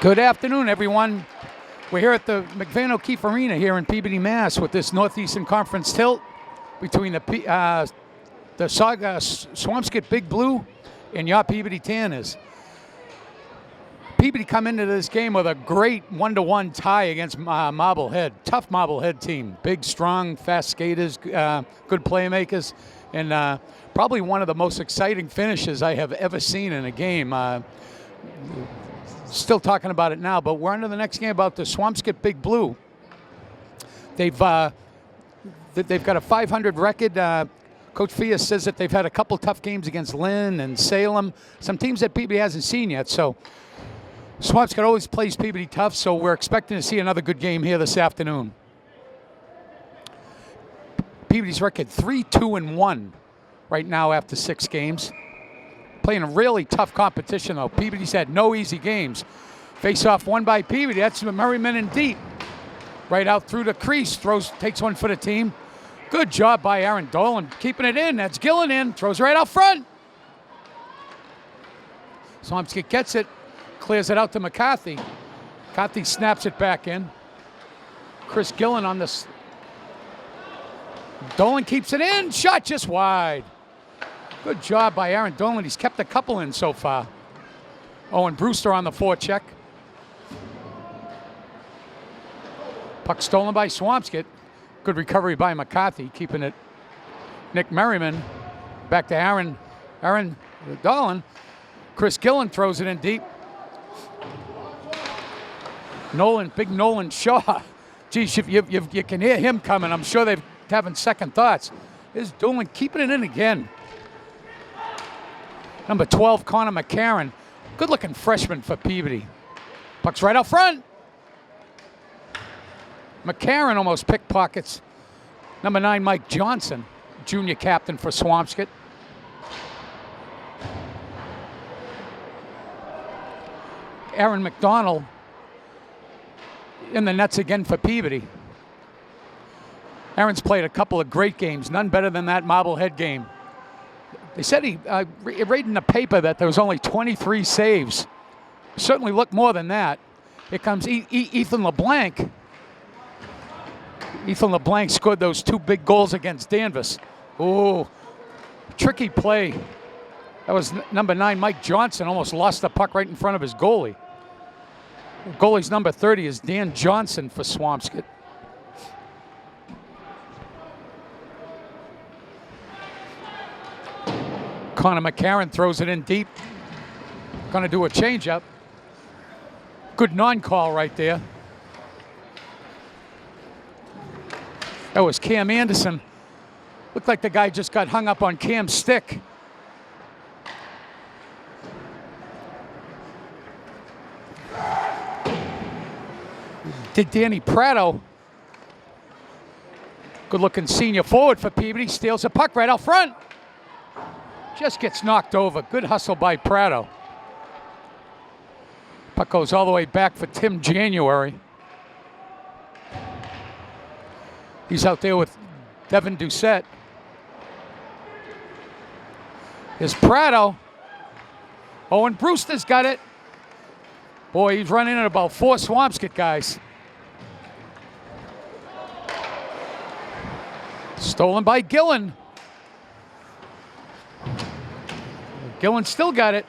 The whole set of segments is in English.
Good afternoon, everyone. We're here at the McVan O'Keefe Arena here in Peabody, Mass. with this Northeastern Conference tilt between the Swampscott Big Blue and your Peabody Tanners. Peabody come into this game with a great 1-1 tie against Marblehead. Tough Marblehead team. Big, strong, fast skaters, good playmakers, and probably one of the most exciting finishes I have ever seen in a game. Still talking about it now, but we're on to the next game about the Swampscott Big Blue. They've got a 500 record. Coach Fia says that they've had a couple tough games against Lynn and Salem, some teams that Peabody hasn't seen yet. So Swampscott always plays Peabody tough, so we're expecting to see another good game here this afternoon. Peabody's record 3-2-1 right now after 6 games. Playing a really tough competition, though. Peabody's had no easy games. Face-off won by Peabody. That's Merriman in deep. Right out through the crease. Takes one for the team. Good job by Aaron Dolan keeping it in. That's Gillen in. Throws right out front. Swampscott gets it. Clears it out to McCarthy. McCarthy snaps it back in. Chris Gillen on this. Dolan keeps it in. Shot just wide. Good job by Aaron Dolan. He's kept a couple in so far. Owen Brewster on the forecheck. Puck stolen by Swampscott. Good recovery by McCarthy, keeping it. Nick Merriman back to Aaron Dolan. Chris Gillen throws it in deep. Big Nolan Shaw. Geez, you can hear him coming. I'm sure they're having second thoughts. Here's Dolan keeping it in again. Number 12, Connor McCarron. Good-looking freshman for Peabody. Puck's right out front. McCarron almost pickpockets number 9, Mike Johnson, junior captain for Swampscott. Aaron McDonald in the nets again for Peabody. Aaron's played a couple of great games, none better than that Marblehead game. They said he read in the paper that there was only 23 saves. Certainly looked more than that. Here comes Ethan LeBlanc. Ethan LeBlanc scored those 2 big goals against Danvers. Oh, tricky play. That was number 9, Mike Johnson, almost lost the puck right in front of his goalie. Goalie's number 30 is Dan Johnson for Swampscott. Connor McCarron throws it in deep. Gonna do a changeup. Good non-call right there. That was Cam Anderson. Looked like the guy just got hung up on Cam's stick. Did Danny Prado. Good-looking senior forward for Peabody. Steals a puck right out front. Just gets knocked over. Good hustle by Prado. Puck goes all the way back for Tim January. He's out there with Devin Doucette. Here's Prado. Owen Brewster's got it. Boy, he's running at about 4 Swampscott guys. Stolen by Gillen. Gillen still got it.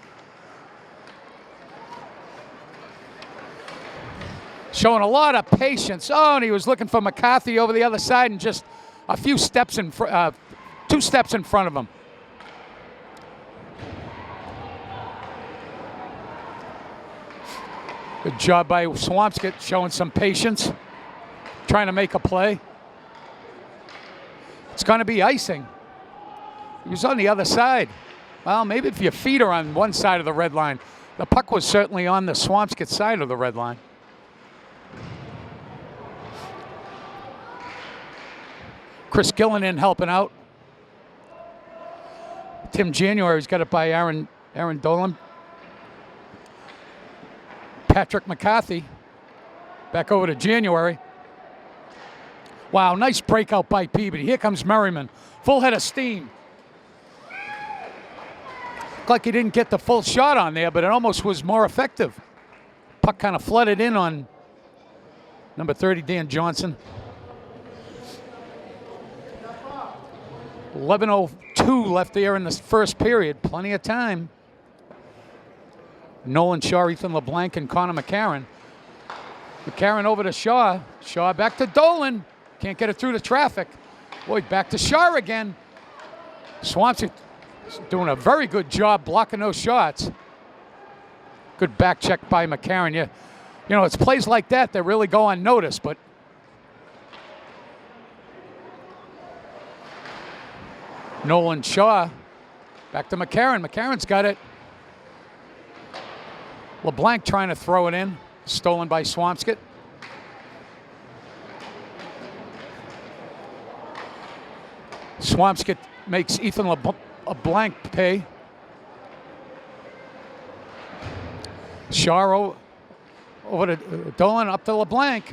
Showing a lot of patience. Oh, and he was looking for McCarthy over the other side and just a few steps 2 steps in front of him. Good job by Swampscott, showing some patience, trying to make a play. It's going to be icing. He was on the other side. Well, maybe if your feet are on one side of the red line. The puck was certainly on the Swampscott side of the red line. Chris Gillen in helping out. Tim January's got it by Aaron Dolan. Patrick McCarthy. Back over to January. Wow, nice breakout by Peabody. Here comes Merriman. Full head of steam. Looked like he didn't get the full shot on there, but it almost was more effective. puck kind of flooded in on number 30, Dan Johnson. 11:02 left there in the first period. Plenty of time. Nolan Shaw, Ethan LeBlanc, and Connor McCarron. McCarron over to Shaw. Shaw back to Dolan. Can't get it through the traffic. Boy, back to Shaw again. Swampscott doing a very good job blocking those shots. Good back check by McCarron. You know, it's plays like that that really go unnoticed, but Nolan Shaw back to McCarron. McCarron's got it. LeBlanc trying to throw it in. Stolen by Swampscott. Swampscott makes Ethan LeBlanc pay. Shaw over to Dolan, up to LeBlanc.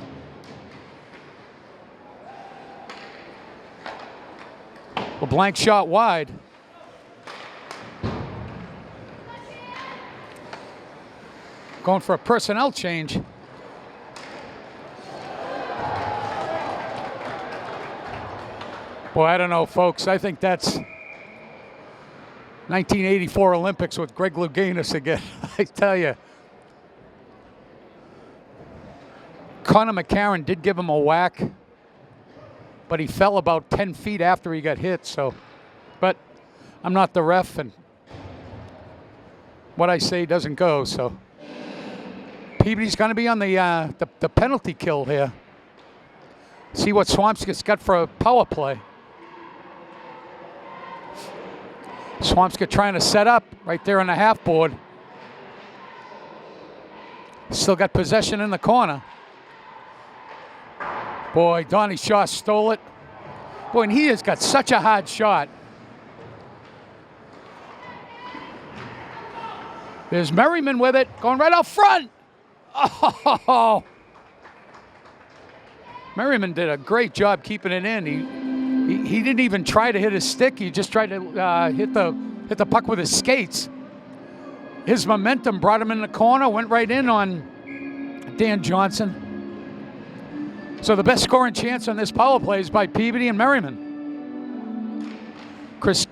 LeBlanc shot wide. Going for a personnel change. Boy, I don't know, folks. I think that's 1984 Olympics with Greg Louganis again. I tell you. Connor McCarron did give him a whack, but he fell about 10 feet after he got hit. So, but I'm not the ref, and what I say doesn't go. So Peabody's going to be on the penalty kill here. See what Swampscott's got for a power play. Swampscott trying to set up right there on the half board. Still got possession in the corner. Boy, Donnie Shaw stole it. Boy, and he has got such a hard shot. There's Merriman with it, going right out front. Oh! Merriman did a great job keeping it in. He didn't even try to hit his stick. He just tried to hit the puck with his skates. His momentum brought him in the corner, went right in on Dan Johnson. So the best scoring chance on this power play is by Peabody and Merriman. Chris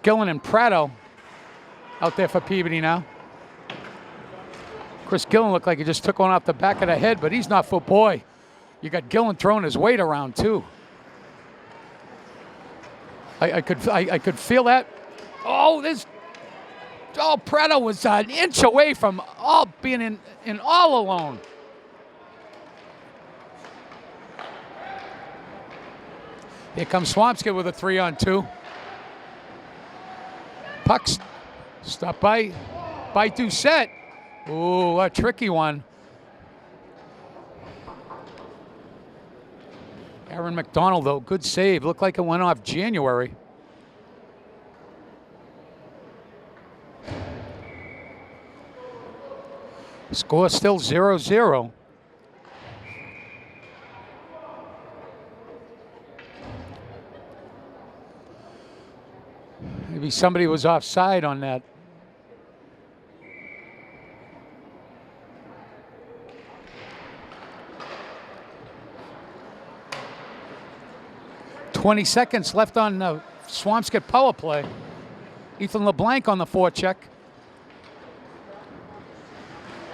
Gillen and Prado out there for Peabody now. Chris Gillen looked like he just took one off the back of the head, but he's not for boy. You got Gillen throwing his weight around too. I could feel that. Oh, Prado was an inch away from all being in all alone. Here comes Swampscott with a 3-on-2. Pucks stopped by Doucette. Ooh, a tricky one. Aaron McDonald, though, good save. Looked like it went off January. Score still 0-0. Maybe somebody was offside on that. "20 seconds left on the Swampscott power play. Ethan LeBlanc on the forecheck.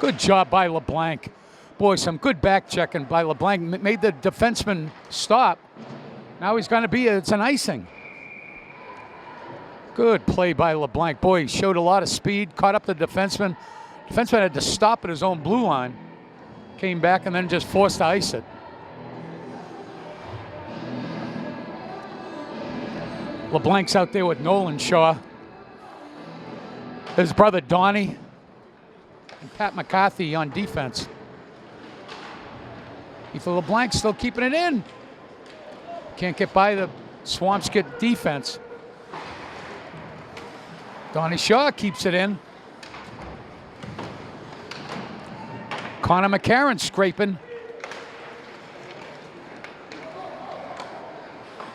Good job by LeBlanc. Boy, some good back checking by LeBlanc. Made the defenseman stop. Now he's going to be, it's an icing. Good play by LeBlanc. Boy, he showed a lot of speed, caught up the defenseman. Defenseman had to stop at his own blue line. Came back and then just forced to ice it. LeBlanc's out there with Nolan Shaw. His brother Donnie and Pat McCarthy on defense. Ethan LeBlanc still keeping it in. Can't get by the Swampscott defense. Donnie Shaw keeps it in. Connor McCarron scraping.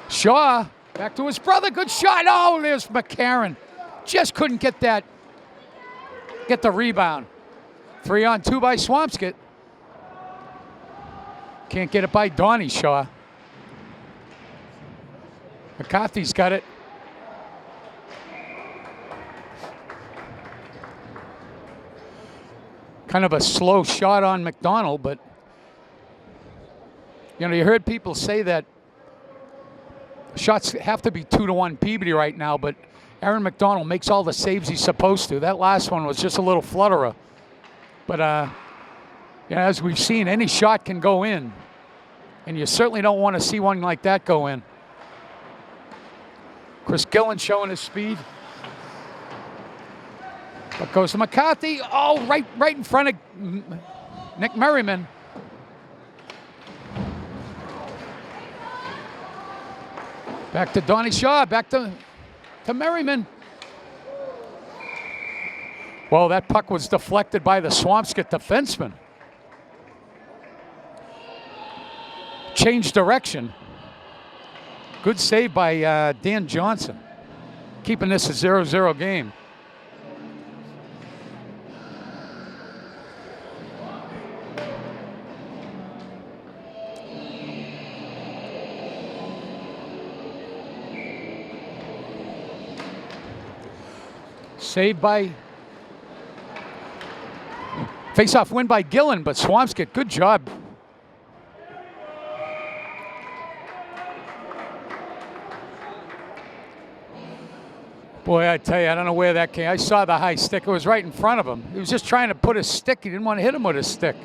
Shaw back to his brother. Good shot. Oh, there's McCarron. Just couldn't get the rebound. 3-on-2 by Swampscott. Can't get it by Donnie Shaw. McCarthy's got it. Kind of a slow shot on McDonald, but you know, you heard people say that shots have to be 2-1 Peabody right now, but Aaron McDonald makes all the saves he's supposed to. That last one was just a little flutterer. But you know, as we've seen, any shot can go in, and you certainly don't want to see one like that go in. Chris Gillen showing his speed. But goes to McCarthy. Oh, right in front of Nick Merriman. Back to Donnie Shaw. Back to Merriman. Well, that puck was deflected by the Swampscott defenseman. Changed direction. Good save by Dan Johnson. Keeping this a 0-0 game. Saved by, face-off win by Gillen, but Swampscott, good job. Boy, I tell you, I don't know where that came. I saw the high stick. It was right in front of him. He was just trying to put his stick. He didn't want to hit him with his stick.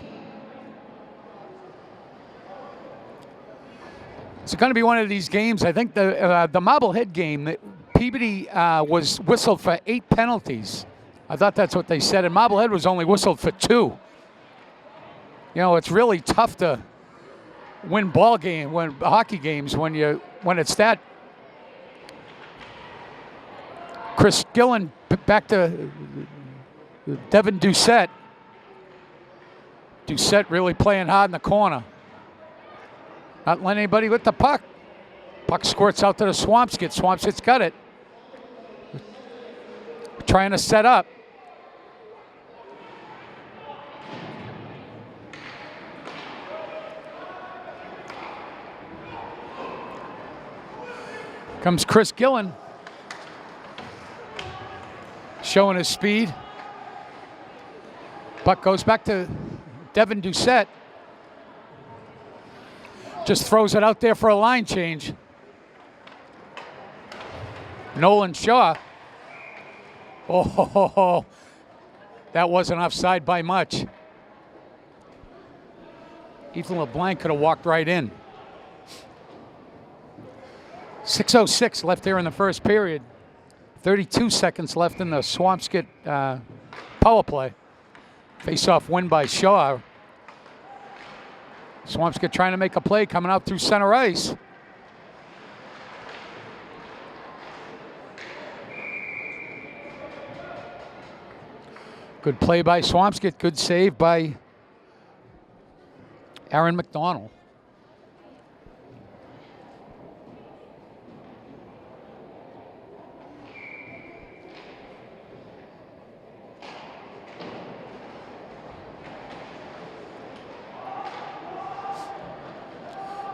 It's going to be one of these games. I think the Marblehead game, Peabody was whistled for 8 penalties. I thought that's what they said, and Marblehead was only whistled for 2. You know, it's really tough to win hockey games when it's that. Chris Gillen back to Devin Doucette. Doucette really playing hard in the corner. Not letting anybody with the puck. Puck squirts out to the Swampscott. Swampscott's got it. Trying to set up. Comes Chris Gillen. Showing his speed. Puck goes back to Devin Doucette. Just throws it out there for a line change. Nolan Shaw. Oh, that wasn't offside by much. Ethan LeBlanc could have walked right in. 6:06 left there in the first period. 32 seconds left in the Swampscott power play. Face-off win by Shaw. Swampscott trying to make a play coming out through center ice. Good play by Swampscott. Good save by Aaron McDonald.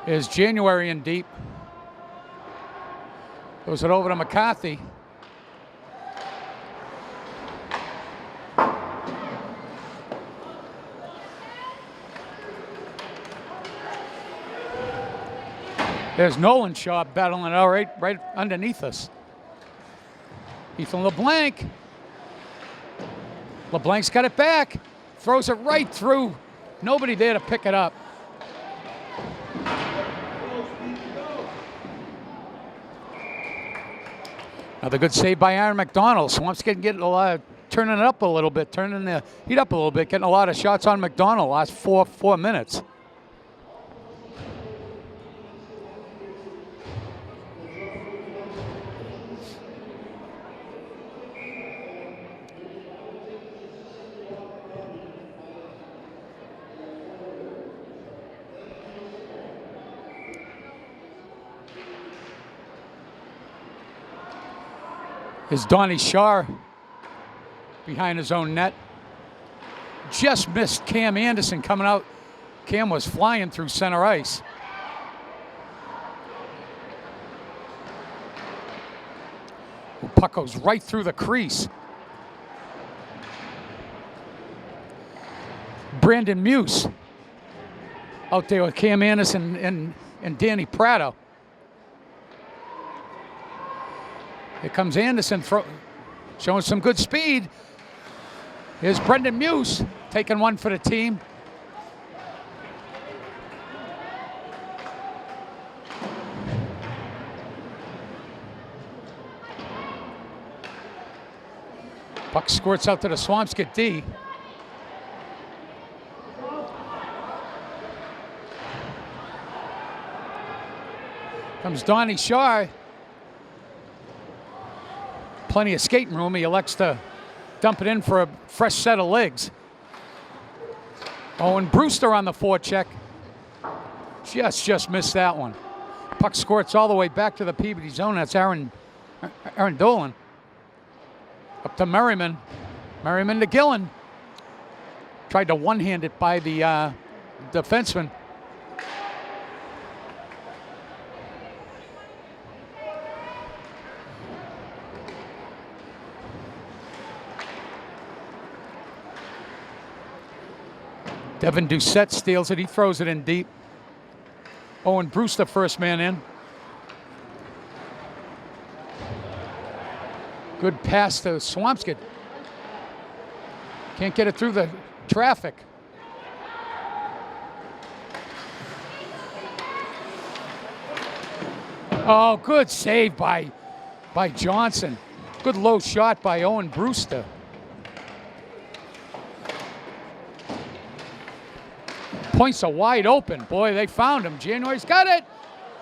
Is January in deep. Goes it over to McCarthy. There's Nolan Shaw battling it out right underneath us. Ethan LeBlanc. LeBlanc's got it back. Throws it right through. Nobody there to pick it up. Another good save by Aaron McDonald. Swampscott getting a lot, turning it up a little bit, turning the heat up a little bit, getting a lot of shots on McDonald last four minutes. Is Donnie Shaw behind his own net. just missed Cam Anderson coming out. Cam was flying through center ice. Puck goes right through the crease. Brandon Muse out there with Cam Anderson and Danny Prado. Here comes Anderson showing some good speed. Here's Brendan Muse taking one for the team. Puck squirts out to the Swampscott D. Comes Donnie Shaw. Plenty of skating room. He elects to dump it in for a fresh set of legs. Owen Brewster on the forecheck. Just missed that one. Puck squirts all the way back to the Peabody zone. That's Aaron Dolan. Up to Merriman. Merriman to Gillen. Tried to one-hand it by the defenseman. Devin Doucette steals it. He throws it in deep. Owen Brewster, first man in. Good pass to Swampscott. Can't get it through the traffic. Oh, good save by Johnson. Good low shot by Owen Brewster. Points are wide open. Boy, they found him. January's got it.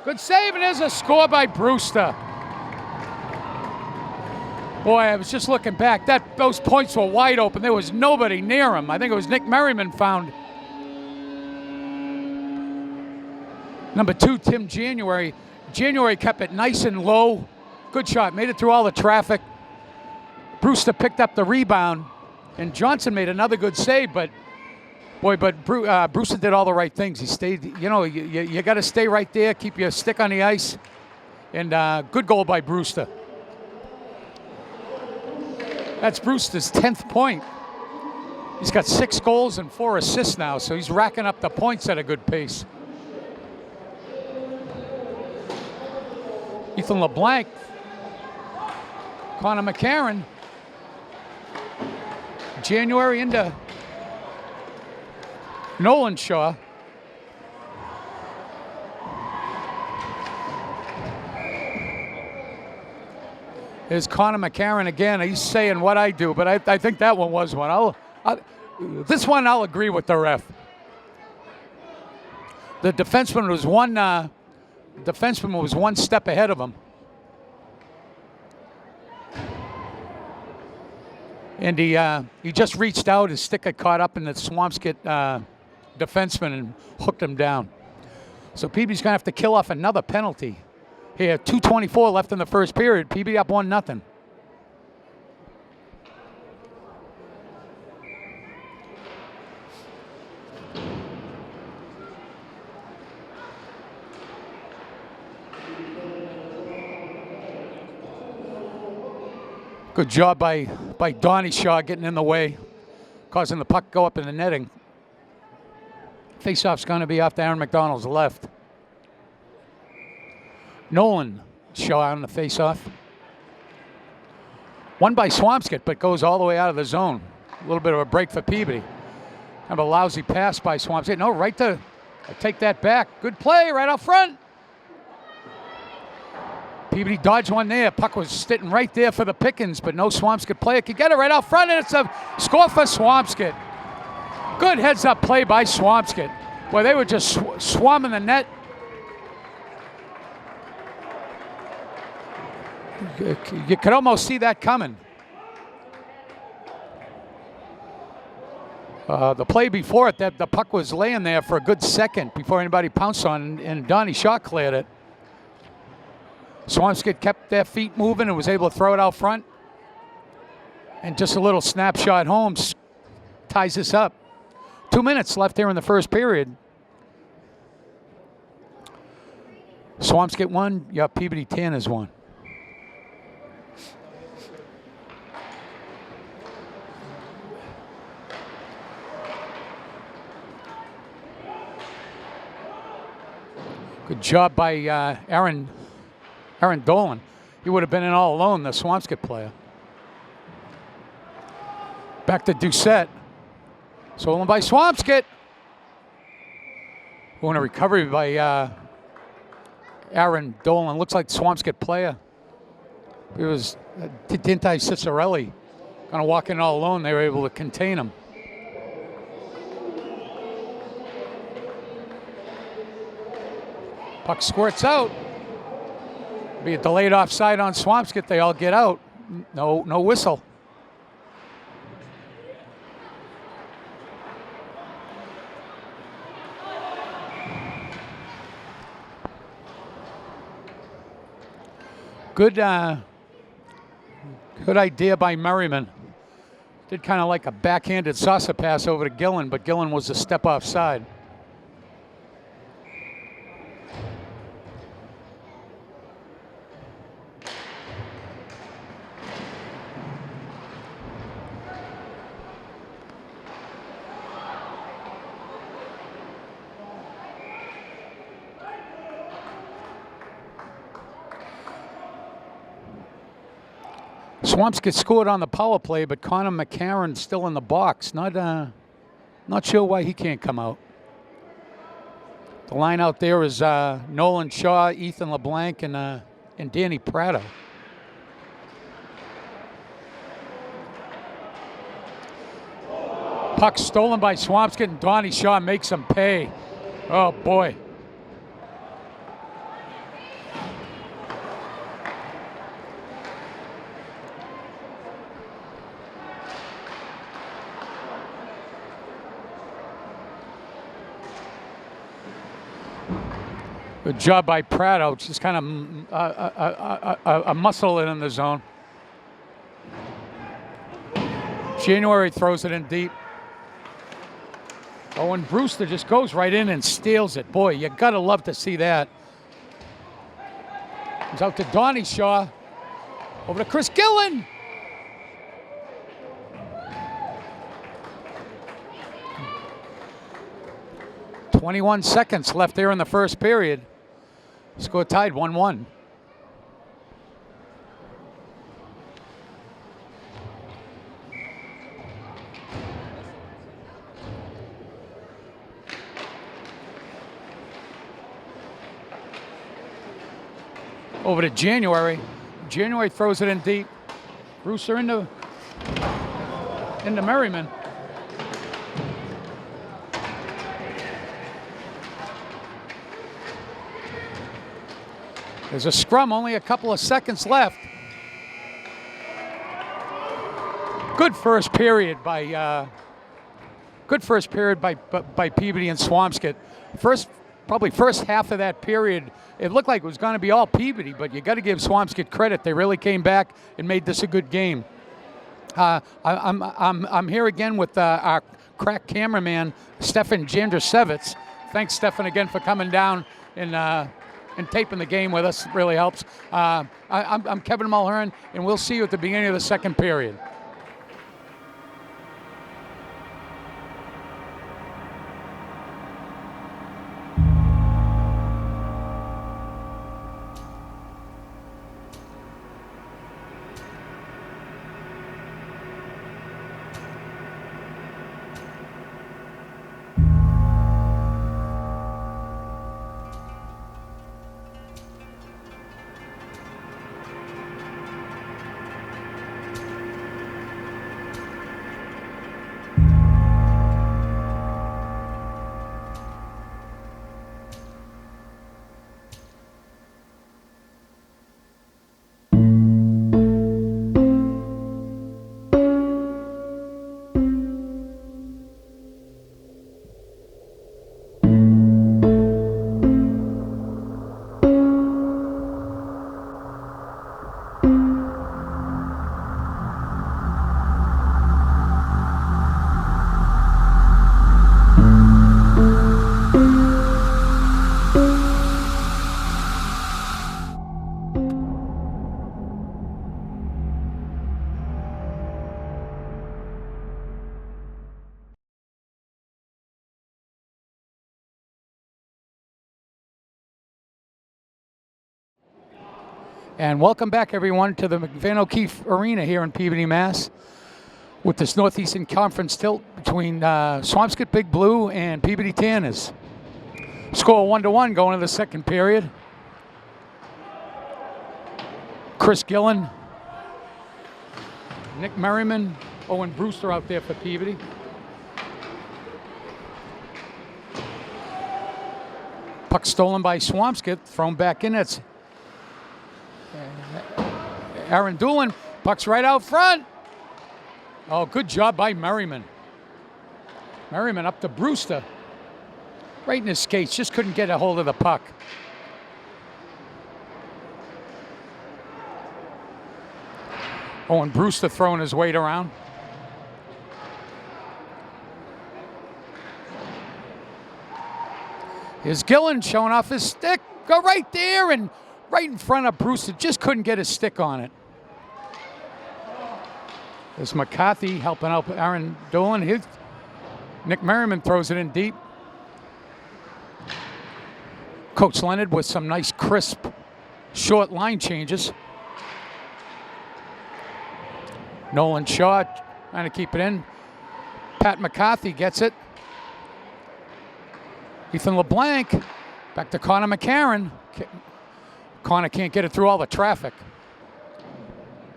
Good save, and there's a score by Brewster. Boy, I was just looking back. Those points were wide open. There was nobody near him. I think it was Nick Merriman found. Number 2, Tim January. January kept it nice and low. Good shot. Made it through all the traffic. Brewster picked up the rebound, and Johnson made another good save, but Brewster did all the right things. He stayed, you got to stay right there, keep your stick on the ice, and good goal by Brewster. That's Brewster's 10th point. He's got 6 goals and 4 assists now, so he's racking up the points at a good pace. Ethan LeBlanc, Connor McCarron, January into Nolan Shaw. There's Connor McCarron again. He's saying what I do, but I think that one was one. This one I'll agree with the ref. The defenseman was one step ahead of him. And he just reached out. His stick got caught up in the Swampscott defenseman and hooked him down. So Peabody's going to have to kill off another penalty. Here, 2:24 left in the first period. Peabody up 1-0. Good job by Donnie Shaw getting in the way, causing the puck to go up in the netting. Faceoff's going to be off to Aaron McDonald's left. Nolan Shaw on the faceoff. Won by Swampscott, but goes all the way out of the zone. A little bit of a break for Peabody. Kind of a lousy pass by Swampscott. No, right to take that back. Good play right out front. Peabody dodged one there. Puck was sitting right there for the pickings, but no Swampscott player could get it right out front, and it's a score for Swampscott. Good heads-up play by Swampscott. Boy, they were just swarming the net. You could almost see that coming. The play before it, the puck was laying there for a good second before anybody pounced on it, and Donnie Shaw cleared it. Swampscott kept their feet moving and was able to throw it out front. And just a little snapshot home. ties this up. 2 minutes left here in the first period. Swampscott 1, yeah, Peabody 10 is 1. Good job by Aaron Dolan. He would have been in all alone, the Swampscott player. Back to Doucette. Stolen by Swampscott. On a recovery by Aaron Dolan. Looks like Swampscott player. It was Tintai Cicerelli. Going to walk in all alone. They were able to contain him. Puck squirts out. Be a delayed offside on Swampscott. They all get out. No whistle. Good idea by Merriman. Did kind of like a backhanded saucer pass over to Gillen, but Gillen was a step offside. Swampscott scored on the power play, but Connor McCarron's still in the box. Not sure why he can't come out. The line out there is Nolan Shaw, Ethan LeBlanc, and Danny Prado. Puck stolen by Swampscott, and Donnie Shaw makes him pay. Oh, boy. Good job by Prado, just kind of muscle it in the zone. January throws it in deep. Oh, and Brewster just goes right in and steals it. Boy, you gotta love to see that. It's out to Donnie Shaw. Over to Chris Gillen. "21 seconds left there in the first period. Score tied 1-1. Over to January. January throws it in deep. Brewster into Merriman. There's a scrum, only a couple of seconds left. Good first period by Peabody and Swampscott. Probably first half of that period, it looked like it was going to be all Peabody, but you got to give Swampscott credit. They really came back and made this a good game. I'm here again with our crack cameraman, Stefan Jandrasevitz. Thanks, Stefan, again for coming down and taping the game with us. It really helps. I'm Kevin Mulhern, and we'll see you at the beginning of the second period. And welcome back, everyone, to the Van O'Keefe Arena here in Peabody, Mass. With this Northeastern Conference tilt between Swampscott Big Blue and Peabody Tanners. Score 1-1 going to the second period. Chris Gillen, Nick Merriman, Owen Brewster out there for Peabody. Puck stolen by Swampscott, thrown back in. It's Aaron Doolin. Puck's right out front. Oh, good job by Merriman. Merriman up to Brewster. Right in his skates, just couldn't get a hold of the puck. Owen Brewster throwing his weight around. Here's Gillen showing off his stick. Go right there and right in front of Brewster. Just couldn't get his stick on it. There's McCarthy helping out Aaron Dolan. Nick Merriman throws it in deep. Coach Leonard with some nice crisp short line changes. Nolan Shaw trying to keep it in. Pat McCarthy gets it. Ethan LeBlanc, back to Connor McCarron. Connor can't get it through all the traffic.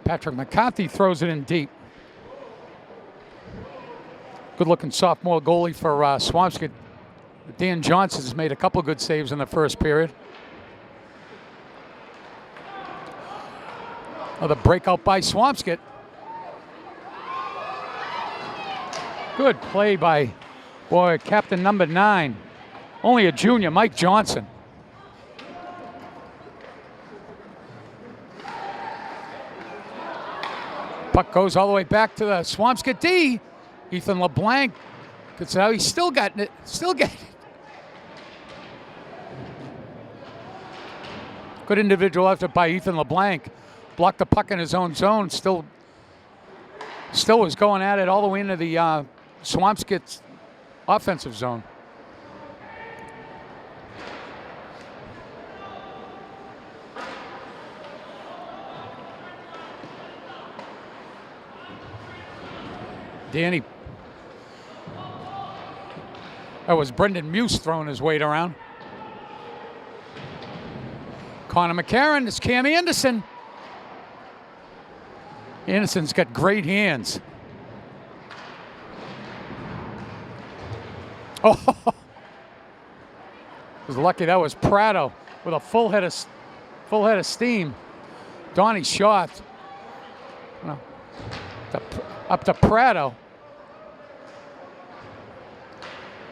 Patrick McCarthy throws it in deep. Good-looking sophomore goalie for Swampscott. Dan Johnson has made a couple good saves in the first period. The breakout by Swampscott. Good play by, captain number 9. Only a junior, Mike Johnson. Puck goes all the way back to the Swampscott D. Ethan LeBlanc gets it out. He's still getting it. Good individual effort by Ethan LeBlanc. Blocked the puck in his own zone. Still was going at it all the way into the Swampscott's offensive zone. Danny. That was Brendan Muse throwing his weight around. Connor McCarron, it's Cam Anderson. Anderson's got great hands. Oh, was lucky that was Prado with a full head of steam. Donnie shot. Up to Prado.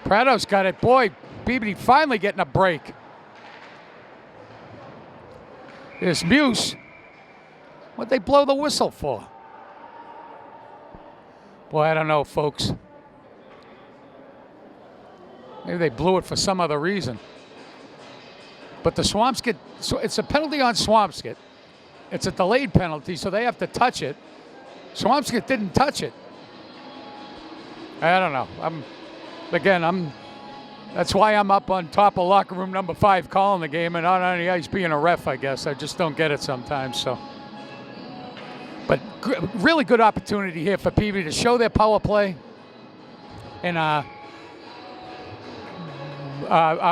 Prado's got it. Boy, Peabody finally getting a break. There's Muse. What'd they blow the whistle for? Boy, I don't know, folks. Maybe they blew it for some other reason. But the Swampscott, so it's a penalty on Swampscott. It's a delayed penalty, so they have to touch it. Swampscott didn't touch it. I don't know. That's why I'm up on top of locker room number 5 calling the game and not on the ice being a ref, I guess. I just don't get it sometimes, so. But really good opportunity here for Peabody to show their power play. And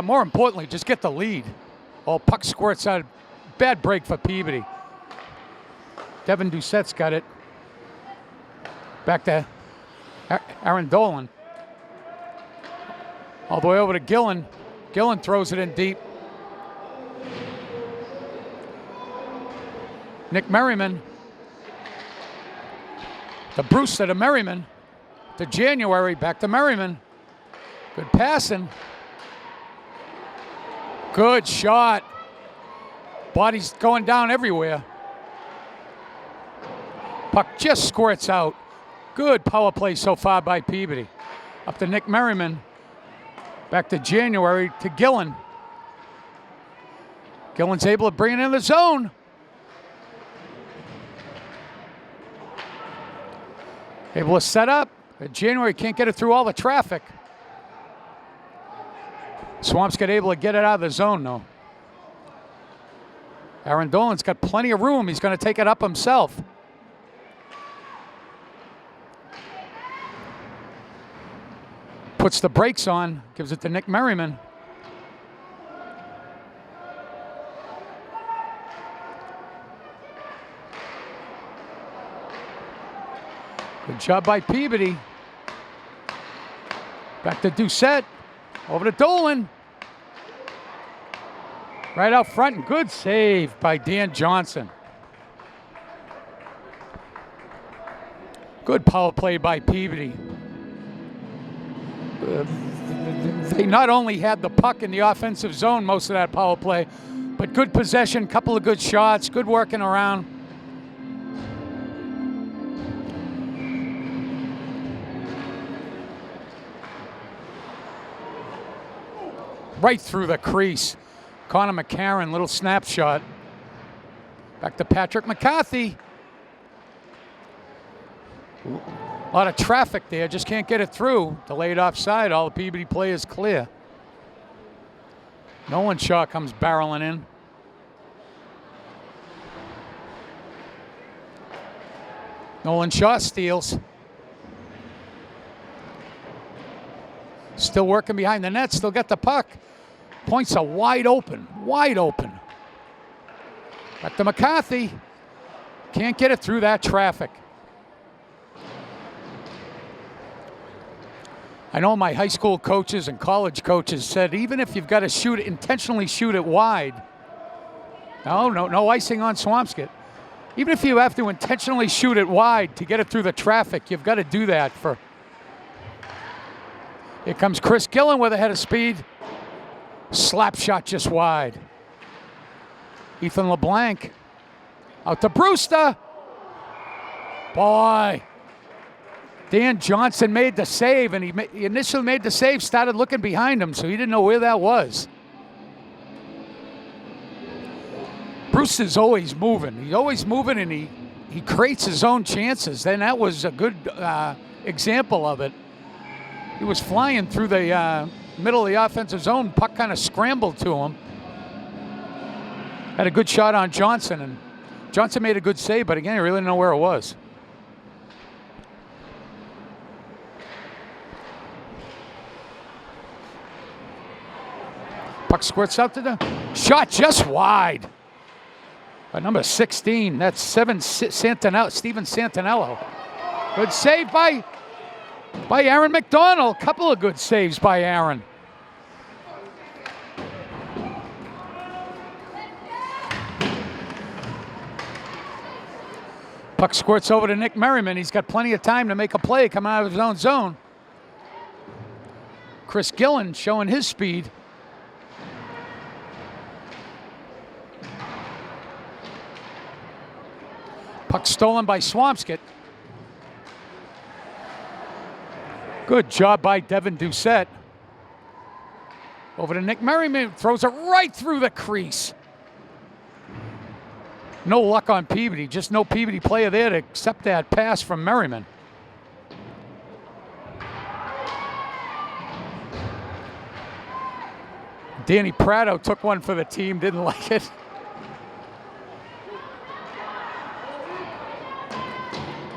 more importantly, just get the lead. Puck squirts out. Bad break for Peabody. Devin Doucette's got it. Back to Aaron Dolan. All the way over to Gillen. Gillen throws it in deep. Nick Merriman. To Brewster to Merriman. To January, back to Merriman. Good passing. Good shot. Body's going down everywhere. Puck just squirts out. Good power play so far by Peabody. Up to Nick Merriman. Back to January to Gillen. Gillen's able to bring it in the zone. Able to set up. January can't get it through all the traffic. Swampscott able to get it out of the zone, though. Aaron Dolan's got plenty of room. He's going to take it up himself. Puts the brakes on, gives it to Nick Merriman. Good job by Peabody. Back to Doucette. Over to Dolan. Right out front, and good save by Dan Johnson. Good power play by Peabody. They not only had the puck in the offensive zone most of that power play, but good possession, couple of good shots, good working around. Right through the crease. Connor McCarron, little snapshot. Back to Patrick McCarthy. A lot of traffic there, just can't get it through. Delayed offside, all the Peabody players clear. Nolan Shaw comes barreling in. Nolan Shaw steals. Still working behind the net, still got the puck. Points are wide open, wide open. Back to McCarthy. Can't get it through that traffic. I know my high school coaches and college coaches said even if you've got to shoot it, intentionally shoot it wide. No icing on Swampscott. Even if you have to intentionally shoot it wide to get it through the traffic, you've got to do that for. Here comes Chris Gillen with a head of speed. Slap shot just wide. Ethan LeBlanc out to Brewster. Boy. Dan Johnson made the save, and he initially made the save, started looking behind him, so he didn't know where that was. Brewster's always moving. He's always moving, and he creates his own chances. And that was a good example of it. He was flying through the middle of the offensive zone. Puck kind of scrambled to him. Had a good shot on Johnson, and Johnson made a good save, but again, he really didn't know where it was. Puck squirts out to the shot just wide. By number 16, that's Steven Santinello. Good save by Aaron McDonald. Couple of good saves by Aaron. Puck squirts over to Nick Merriman. He's got plenty of time to make a play coming out of his own zone. Chris Gillen showing his speed. Puck stolen by Swampscott. Good job by Devin Doucette. Over to Nick Merriman, throws it right through the crease. No luck on Peabody, just no Peabody player there to accept that pass from Merriman. Danny Prado took one for the team, didn't like it.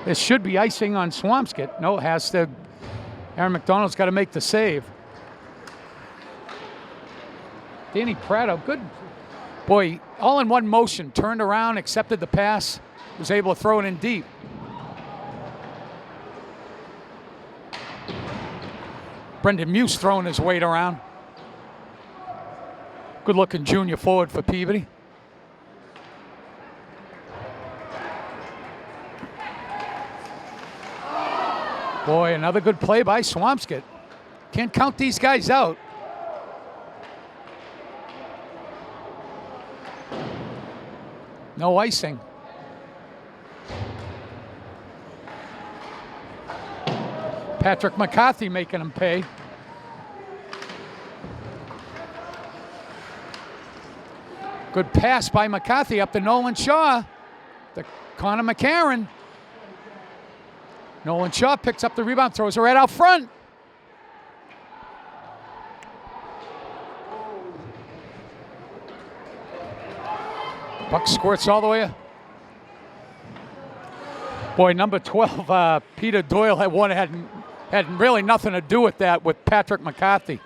This should be icing on Swampscott. No, it has to. Aaron McDonald's got to make the save. Danny Prado, good. Boy, all in one motion. Turned around, accepted the pass, was able to throw it in deep. Brendan Muse throwing his weight around. Good looking junior forward for Peabody. Boy, another good play by Swampscott. Can't count these guys out. No icing. Patrick McCarthy making him pay. Good pass by McCarthy up to Nolan Shaw. To Connor McCarron. Nolan Shaw picks up the rebound, throws it right out front. Puck squirts all the way. Boy, number 12, Peter Doyle had really nothing to do with that with Patrick McCarthy.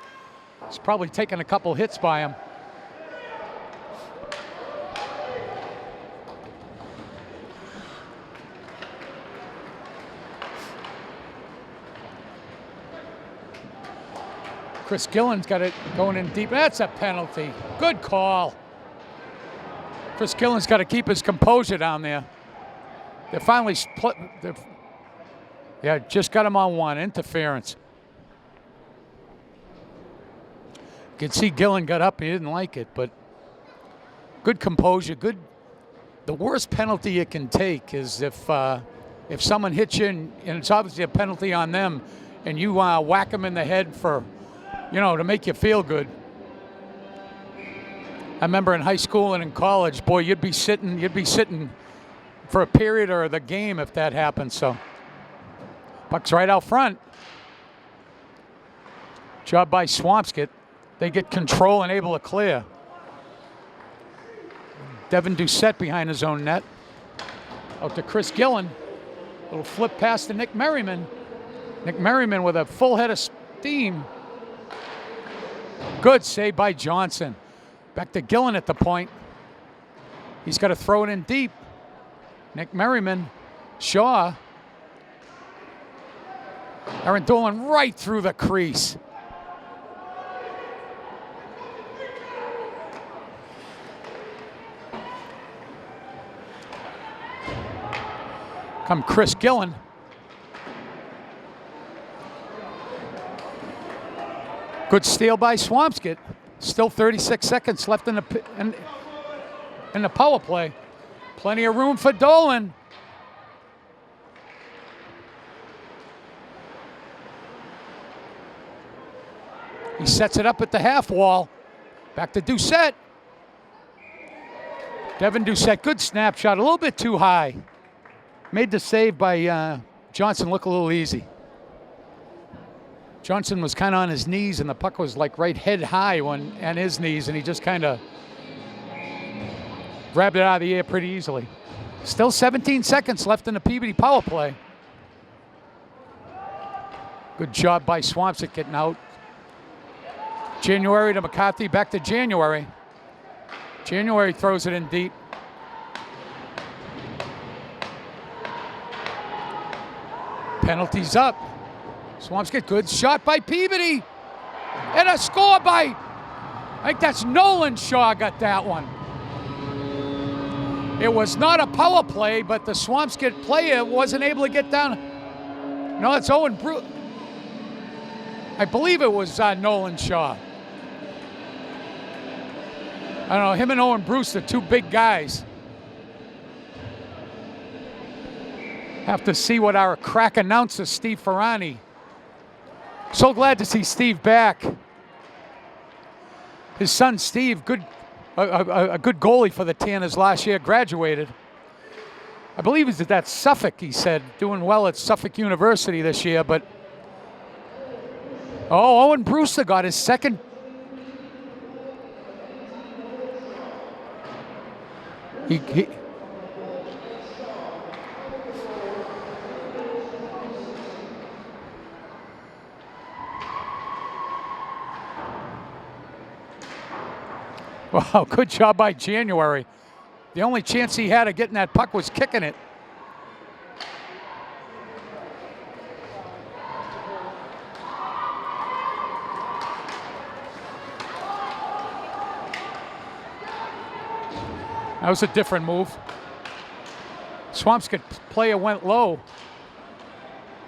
He's probably taken a couple hits by him. Chris Gillen's got it going in deep. That's a penalty. Good call. Chris Gillen's got to keep his composure down there. They're finally split. Yeah, just got him on one. Interference. You can see Gillen got up. He didn't like it, but good composure. Good. The worst penalty you can take is if someone hits you and it's obviously a penalty on them, and you whack them in the head for, to make you feel good. I remember in high school and in college, boy, you'd be sitting for a period or the game if that happened. So puck's right out front. Job by Swampscott. They get control and able to clear. Devin Doucette behind his own net. Out to Chris Gillen. Little flip pass to Nick Merriman. Nick Merriman with a full head of steam. Good save by Johnson. Back to Gillen at the point. He's got to throw it in deep. Nick Merriman. Shaw. Aaron Dolan right through the crease. Come Chris Gillen. Good steal by Swampscott. Still 36 seconds left in the power play. Plenty of room for Dolan. He sets it up at the half wall. Back to Doucette. Devin Doucette, good snapshot, a little bit too high. Made the save by Johnson look a little easy. Johnson was kind of on his knees, and the puck was like right head high on his knees, and he just kind of grabbed it out of the air pretty easily. Still 17 seconds left in the Peabody power play. Good job by Swampscott getting out. January to McCarthy, back to January. January throws it in deep. Penalties up. Swampscott, good shot by Peabody. And a score by, I think that's Nolan Shaw got that one. It was not a power play, but the Swampscott player wasn't able to get down. No, it's Owen Bruce. I believe it was Nolan Shaw. I don't know, him and Owen Bruce are two big guys. Have to see what our crack announcer, Steve Ferrani. So glad to see Steve back. His son, Steve, a good goalie for the Tanners last year, graduated. I believe he's at Suffolk, he said, doing well at Suffolk University this year, but Owen Brewster got his second. He Wow, good job by January. The only chance he had of getting that puck was kicking it. That was a different move. Swampscott player went low.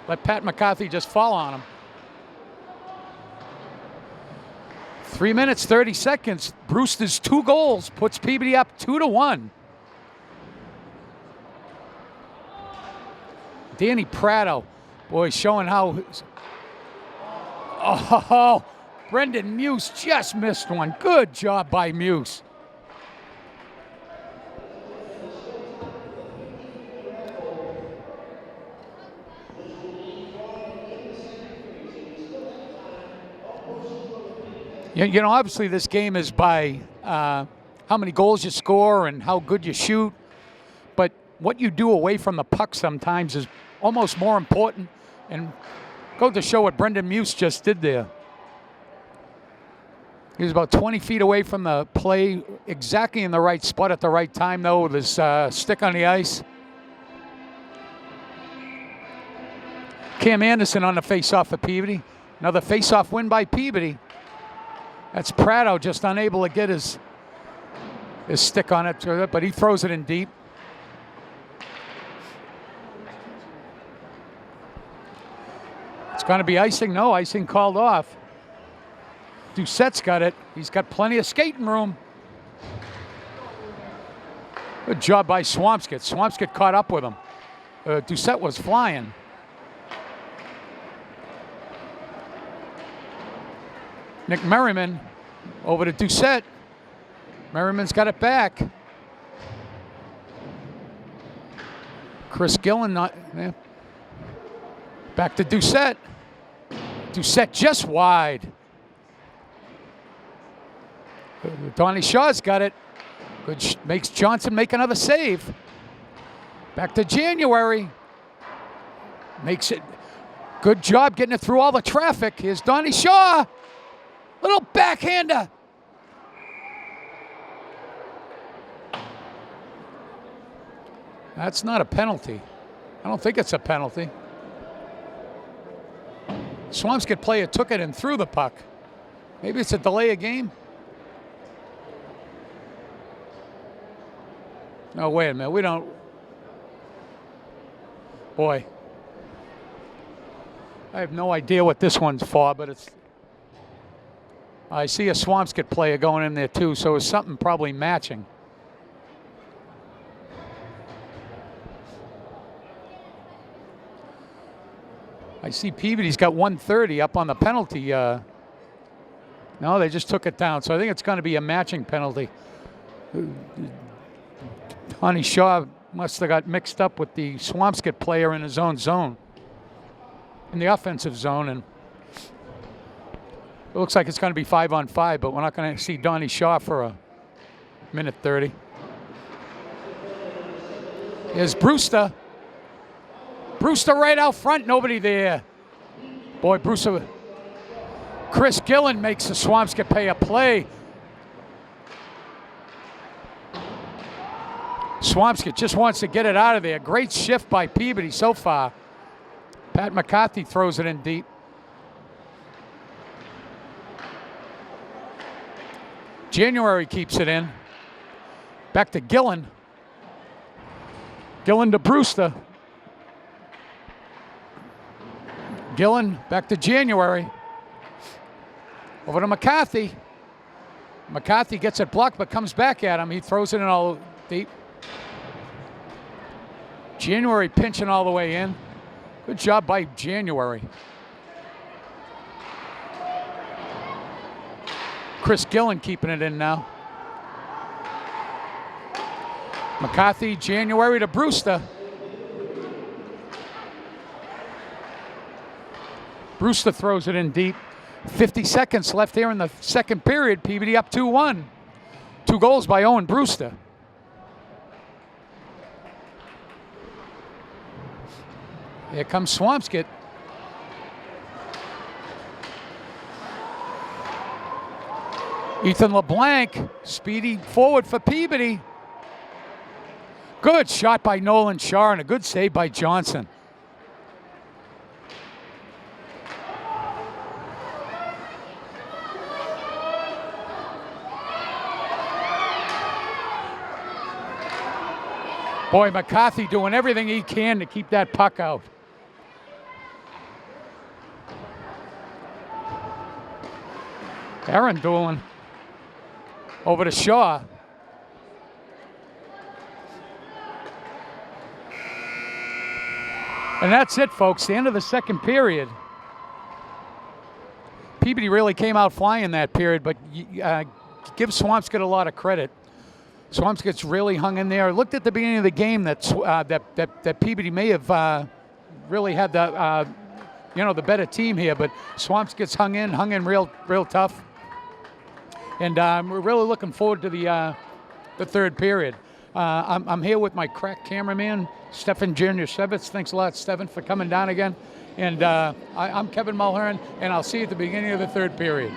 Let Pat McCarthy just fall on him. 3 minutes, 30 seconds. Brewster's 2 goals puts Peabody up 2-1. Danny Prado, boy, showing how. Oh, Brendan Muse just missed one. Good job by Muse. You know, obviously this game is by how many goals you score and how good you shoot. But what you do away from the puck sometimes is almost more important. And go to show what Brendan Muse just did there. He was about 20 feet away from the play, exactly in the right spot at the right time, though, with his stick on the ice. Cam Anderson on the face-off for Peabody. Another face-off win by Peabody. That's Prado just unable to get his stick on it, but he throws it in deep. It's going to be icing. No, icing called off. Doucette's got it. He's got plenty of skating room. Good job by Swampscott. Swampscott caught up with him. Doucette was flying. Nick Merriman over to Doucette. Merriman's got it back. Chris Gillen back to Doucette. Doucette just wide. Donnie Shaw's got it. Good, makes Johnson make another save. Back to January. Makes it. Good job getting it through all the traffic. Here's Donnie Shaw. Little backhander. That's not a penalty. I don't think it's a penalty. Swampscott player took it and threw the puck. Maybe it's a delay of game. No, wait a minute. We don't. Boy. I have no idea what this one's for, but it's. I see a Swampscott player going in there too, so it's something probably matching. I see Peabody's got 130 up on the penalty. No, they just took it down, so I think it's going to be a matching penalty. Donnie Shaw must have got mixed up with the Swampscott player in his own zone, in the offensive zone, and it looks like it's going to be 5-on-5, but we're not going to see Donnie Shaw for a minute 30. Here's Brewster. Brewster right out front, nobody there. Boy, Brewster. Chris Gillen makes the Swampscott pay a play. Swampscott just wants to get it out of there. Great shift by Peabody so far. Pat McCarthy throws it in deep. January keeps it in. Back to Gillen. Gillen to Brewster. Gillen back to January. Over to McCarthy. McCarthy gets it blocked but comes back at him. He throws it in all deep. January pinching all the way in. Good job by January. Chris Gillen keeping it in now. McCarthy, January to Brewster. Brewster throws it in deep. 50 seconds left here in the second period. Peabody up 2-1. 2 goals by Owen Brewster. Here comes Swampscott. Ethan LeBlanc, speedy forward for Peabody. Good shot by Nolan Shaw and a good save by Johnson. Boy, McCarthy doing everything he can to keep that puck out. Aaron Doolin over to Shaw. And that's it, folks. The end of the second period. Peabody really came out flying that period, but give Swampscott a lot of credit. Swampscott's really hung in there. Looked at the beginning of the game that Peabody may have really had the the better team here, but Swampscott's hung in real tough. And we're really looking forward to the the third period. I'm here with my crack cameraman, Stefan Jr. Thanks a lot, Stefan, for coming down again. And I'm Kevin Mulhern, and I'll see you at the beginning of the third period.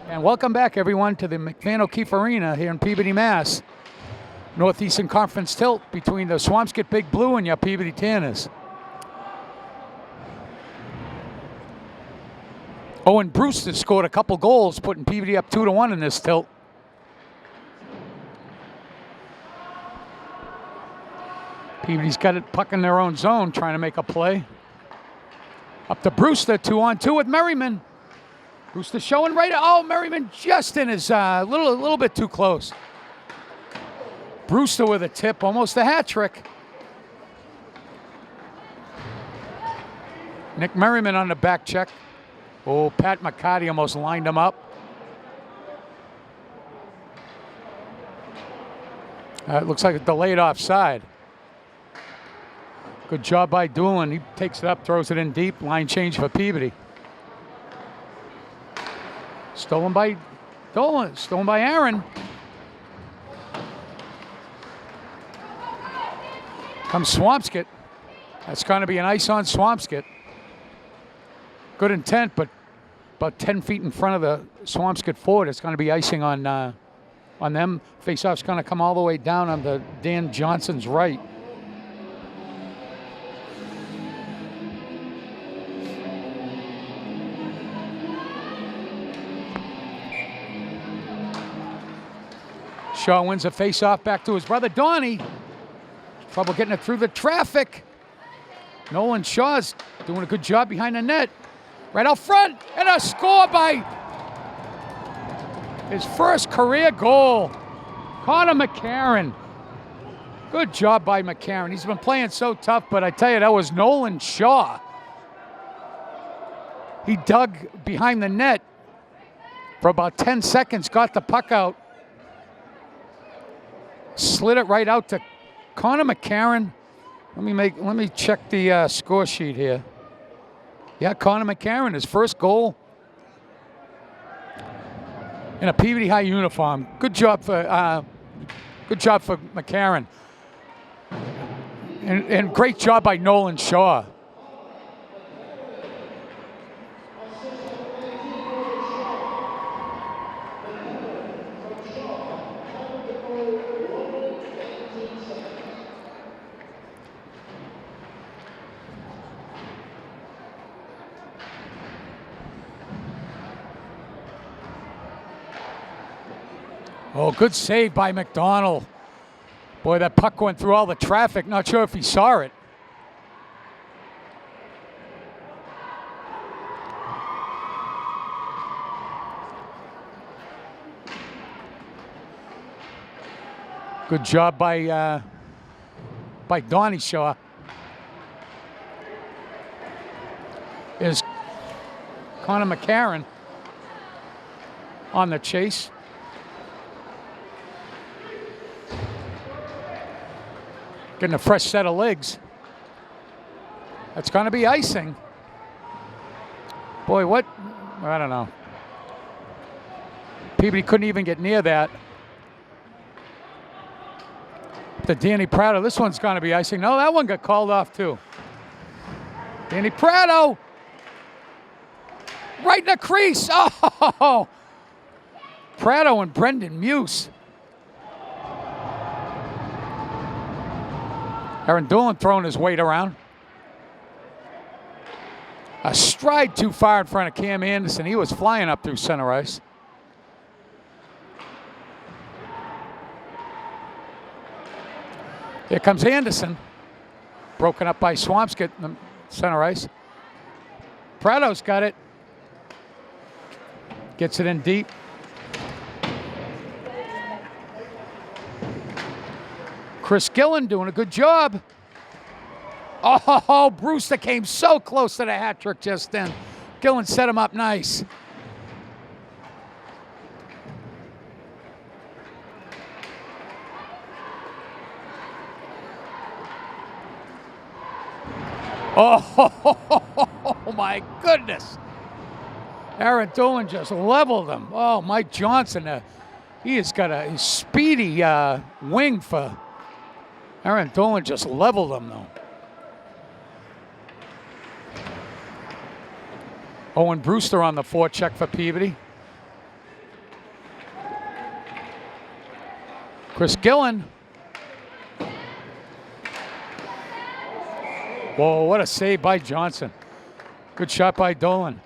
And welcome back, everyone, to the McMahon O'Keefe Arena here in Peabody, Mass. Northeastern Conference tilt between the Swampscott Big Blue and your Peabody Tanners. Owen Brewster scored a couple goals, putting Peabody up 2-1 in this tilt. Peabody's got it puck in their own zone, trying to make a play. Up to Brewster, 2-on-2 with Merriman. Brewster showing right. Oh, Merriman just in his a little bit too close. Brewster with a tip, almost a hat trick. Nick Merriman on the back check. Oh, Pat McCarty almost lined him up. It looks like a delayed offside. Good job by Doolin. He takes it up, throws it in deep. Line change for Peabody. Stolen by Dolan. Stolen by Aaron. Comes Swampscott. That's going to be an ice on Swampscott. Good intent, but about 10 feet in front of the Swampscott forward. It's going to be icing on them. Faceoff's going to come all the way down on the Dan Johnson's right. Shaw wins a face-off back to his brother Donnie. Trouble getting it through the traffic. Nolan Shaw's doing a good job behind the net. Right out front, and a score by his first career goal. Connor McCarron. Good job by McCarron. He's been playing so tough, but I tell you, that was Nolan Shaw. He dug behind the net for about 10 seconds, got the puck out. Slid it right out to Connor McCarron. Let me check the score sheet here. Yeah, Connor McCarron, his first goal in a Peabody High uniform. Good job for McCarron, and great job by Nolan Shaw. Oh, good save by McDonald. Boy, that puck went through all the traffic. Not sure if he saw it. Good job by Donnie Shaw. Is Connor McCarron on the chase. Getting a fresh set of legs. That's going to be icing. Boy, what? I don't know. Peabody couldn't even get near that. To Danny Prado. This one's going to be icing. No, that one got called off too. Danny Prado. Right in the crease. Oh! Prado and Brendan Muse. Aaron Doolin throwing his weight around. a stride too far in front of Cam Anderson. He was flying up through center ice. Here comes Anderson. Broken up by Swampscott in the center ice. Prado's got it. Gets it in deep. Chris Gillen doing a good job. Oh, Brewster came so close to the hat trick just then. Gillen set him up nice. Oh, my goodness. Aaron Dolan just leveled him. Oh, Mike Johnson, he has got a speedy wing for Aaron Dolan, just leveled him, though. Owen Brewster on the forecheck for Peabody. Chris Gillen. Whoa, what a save by Johnson. Good shot by Dolan.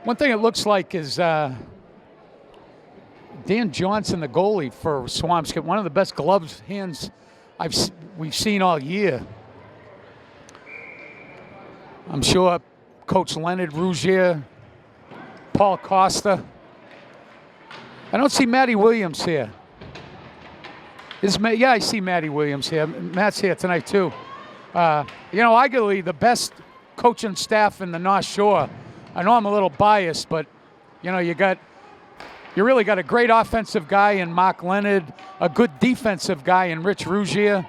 One thing it looks like is Dan Johnson, the goalie for Swampscott, one of the best gloves hands we've seen all year. I'm sure Coach Leonard Rougier, Paul Costa. I don't see Matty Williams here. Yeah, I see Matty Williams here. Matt's here tonight too. Arguably the best coaching staff in the North Shore. I know I'm a little biased, but you really got a great offensive guy in Mark Leonard, a good defensive guy in Rich Rougier.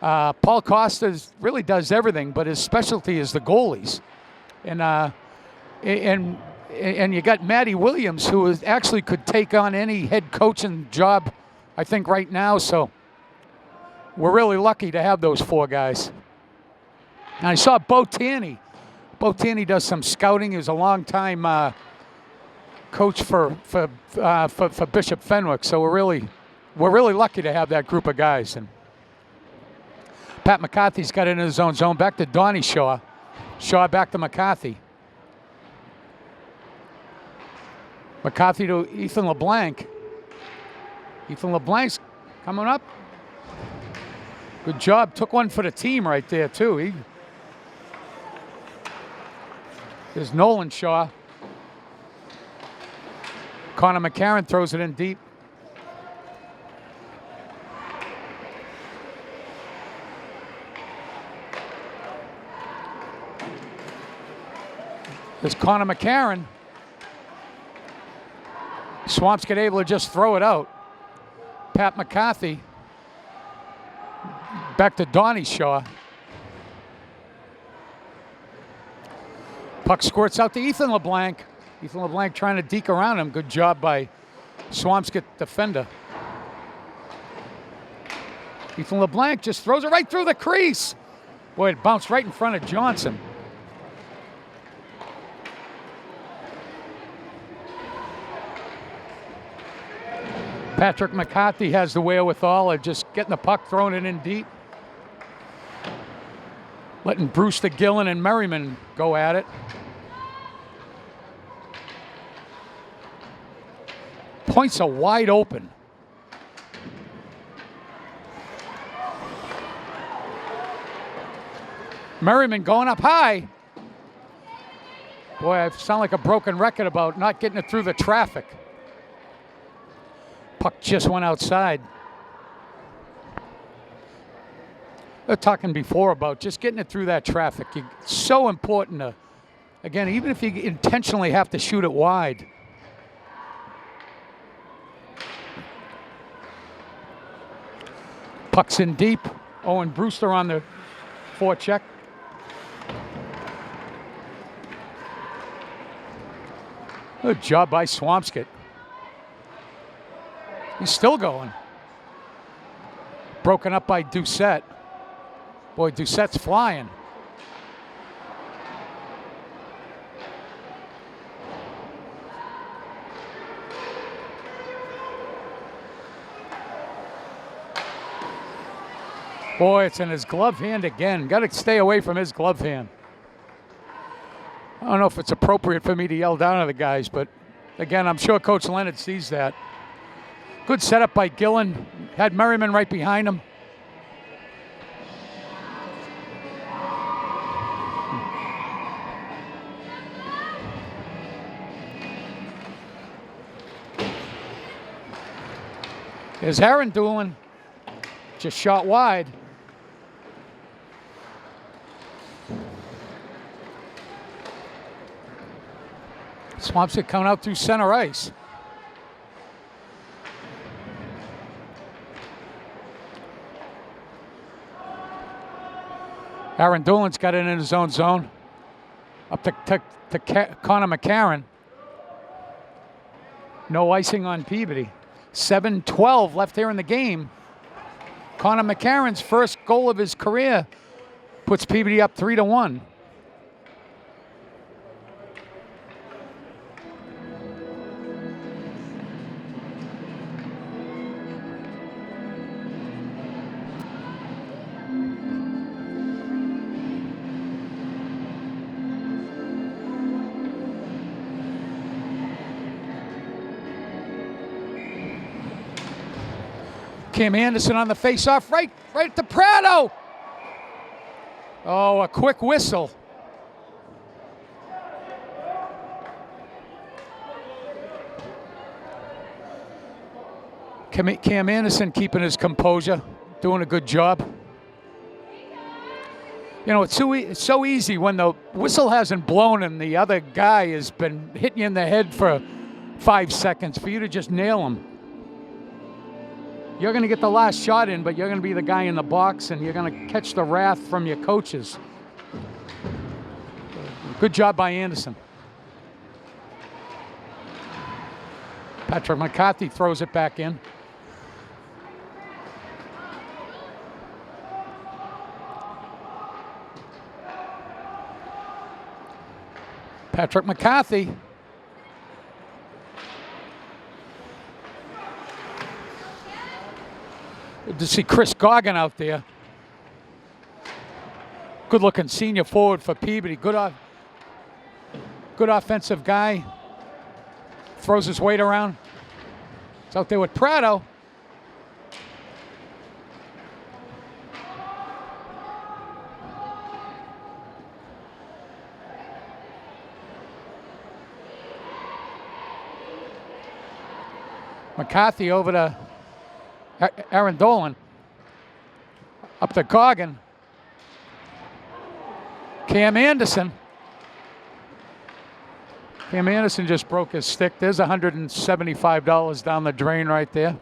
Paul Costa really does everything, but his specialty is the goalies. And you got Matty Williams, who actually could take on any head coaching job, I think, right now. So we're really lucky to have those four guys. And I saw Bo Tanny. Bo Tanny does some scouting. He was a long-time coach for Bishop Fenwick. So we're really lucky to have that group of guys. And Pat McCarthy's got it in his own zone. Back to Donnie Shaw. Shaw back to McCarthy. McCarthy to Ethan LeBlanc. Ethan LeBlanc's coming up. Good job. Took one for the team right there, too. There's Nolan Shaw. Connor McCarron throws it in deep. There's Connor McCarron. Swampscott able to just throw it out. Pat McCarthy. Back to Donnie Shaw. Puck squirts out to Ethan LeBlanc. Ethan LeBlanc trying to deke around him. Good job by Swampscott defender. Ethan LeBlanc just throws it right through the crease. Boy, it bounced right in front of Johnson. Patrick McCarthy has the wherewithal of just getting the puck, throwing it in deep. Letting Brewster, Gillen, and Merriman go at it. Points are wide open. Merriman going up high. Boy, I sound like a broken record about not getting it through the traffic. Puck just went outside. We were talking before about just getting it through that traffic. It's so important to, again, even if you intentionally have to shoot it wide. Puck's in deep. Owen Brewster on the forecheck. Good job by Swampscott. He's still going. Broken up by Doucette. Boy, Doucette's flying. Boy, it's in his glove hand again. Got to stay away from his glove hand. I don't know if it's appropriate for me to yell down at the guys, but again, I'm sure Coach Leonard sees that. Good setup by Gillen. Had Merriman right behind him. There's Aaron Doolin. Just shot wide. Swampscott coming out through center ice. Aaron Doolin's got it in his own zone. Up to Connor McCarron. No icing on Peabody. 7:12 left here in the game. Connor McCarron's first goal of his career puts Peabody up 3-1. Cam Anderson on the face-off, right to Prado. Oh, a quick whistle. Cam Anderson keeping his composure, doing a good job. You know, it's so easy when the whistle hasn't blown and the other guy has been hitting you in the head for 5 seconds for you to just nail him. You're going to get the last shot in, but you're going to be the guy in the box, and you're going to catch the wrath from your coaches. Good job by Anderson. Patrick McCarthy throws it back in. Patrick McCarthy. Good to see Chris Goggin out there. Good-looking senior forward for Peabody. Good offensive guy. Throws his weight around. He's out there with Prado. McCarthy over to Aaron Dolan. Up to Goggin. Cam Anderson. Cam Anderson just broke his stick. There's $175 down the drain right there.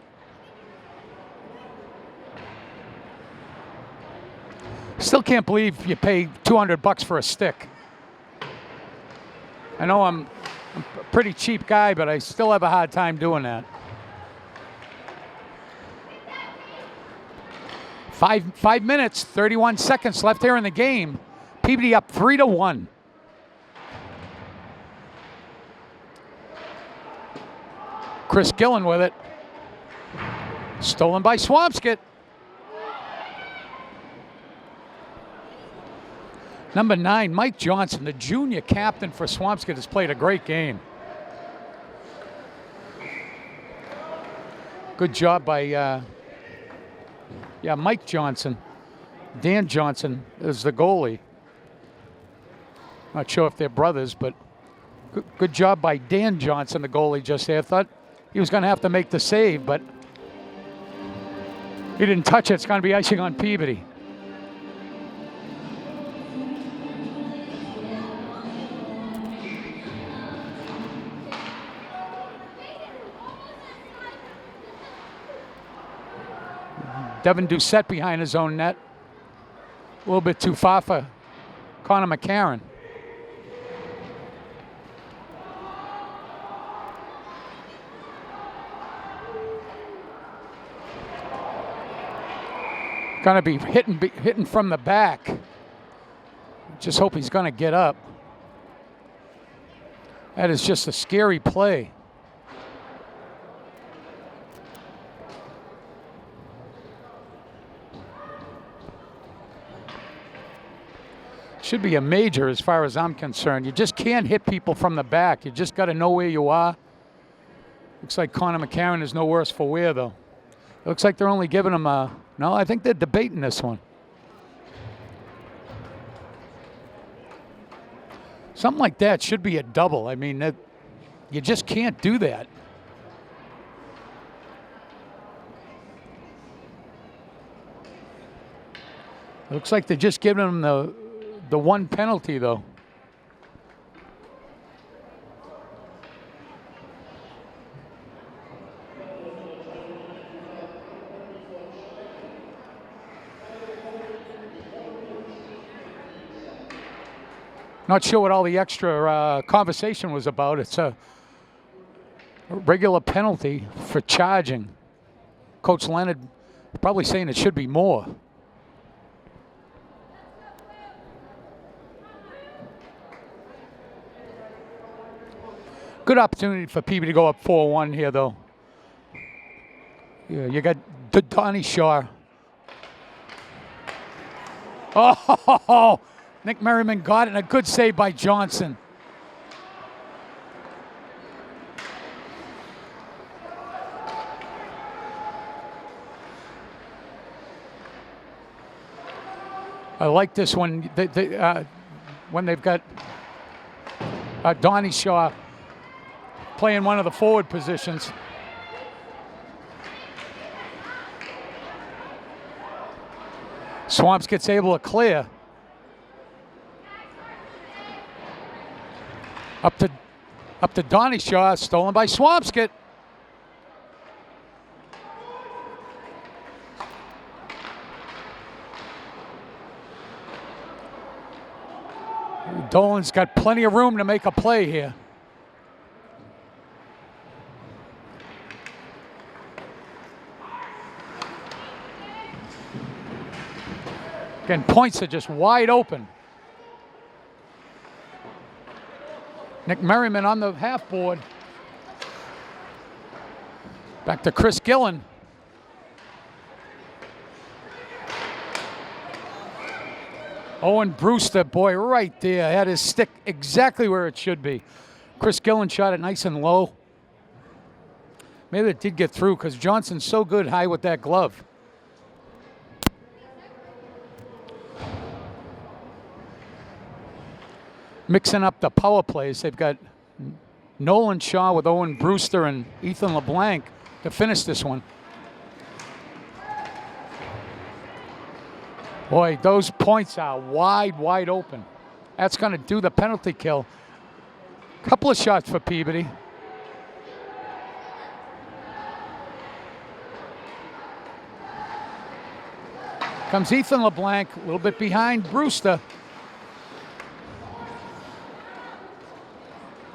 Still can't believe you pay $200 for a stick. I know I'm a pretty cheap guy, but I still have a hard time doing that. 5 minutes, 31 seconds left here in the game. Peabody up 3-1. Chris Gillen with it. Stolen by Swampscott. Number 9, Mike Johnson, the junior captain for Swampscott, has played a great game. Good job by Mike Johnson. Dan Johnson is the goalie. Not sure if they're brothers, but good job by Dan Johnson, the goalie, just there. Thought he was going to have to make the save, but he didn't touch it. It's going to be icing on Peabody. Devin Doucette behind his own net. A little bit too far for Connor McCarron. Gonna be hitting from the back. Just hope he's gonna get up. That is just a scary play. Should be a major as far as I'm concerned. You just can't hit people from the back. You just got to know where you are. Looks like Connor McCarron is no worse for wear, though. It looks like they're only giving him a... No, I think they're debating this one. Something like that should be a double. I mean, you just can't do that. It looks like they're just giving him the one penalty, though. Not sure what all the extra conversation was about. It's a regular penalty for charging. Coach Leonard probably saying it should be more. Good opportunity for Peabody to go up 4-1 here, though. Yeah, you got Donnie Shaw. Oh, Nick Merriman got it, and a good save by Johnson. I like this one when they've got Donnie Shaw playing one of the forward positions. Swampscott's able to clear. Up to Donnie Shaw, stolen by Swampscott. Dolan's got plenty of room to make a play here. Again, points are just wide open. Nick Merriman on the half board. Back to Chris Gillen. Owen Brewster, boy, right there. Had his stick exactly where it should be. Chris Gillen shot it nice and low. Maybe it did get through because Johnson's so good high with that glove. Mixing up the power plays. They've got Nolan Shaw with Owen Brewster and Ethan LeBlanc to finish this one. Boy, those points are wide open. That's going to do the penalty kill. Couple of shots for Peabody. Comes Ethan LeBlanc, a little bit behind Brewster.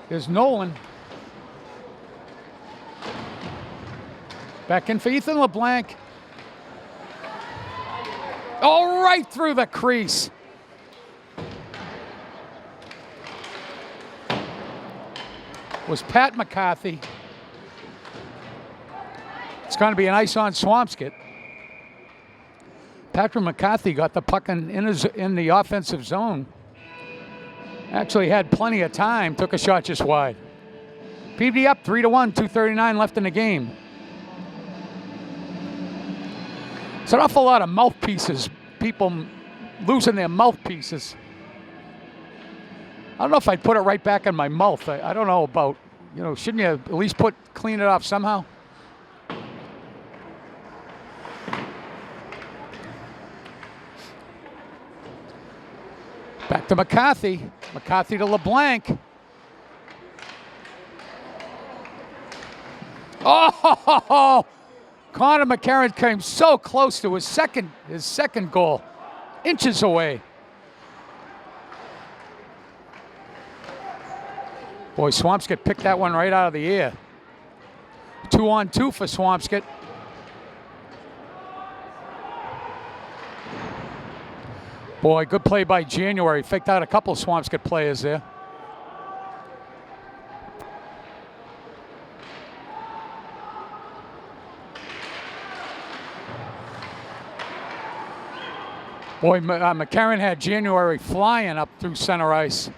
There's Nolan. Back in for Ethan LeBlanc. Oh, right through the crease. Was Pat McCarthy. It's going to be an ice on Swampscott. Patrick McCarthy got the puck in the offensive zone. Actually had plenty of time, took a shot just wide. Peabody up 3-1, 2:39 left in the game. It's an awful lot of mouthpieces, people losing their mouthpieces. I don't know if I'd put it right back in my mouth. I don't know about, shouldn't you at least clean it off somehow? Back to McCarthy. McCarthy to LeBlanc. Oh! Connor McCarron came so close to his second goal. Inches away. Boy, Swampscott picked that one right out of the air. 2-on-2 for Swampscott. Boy, good play by January. Faked out a couple of Swampscott players there. Boy, McCarron had January flying up through center ice.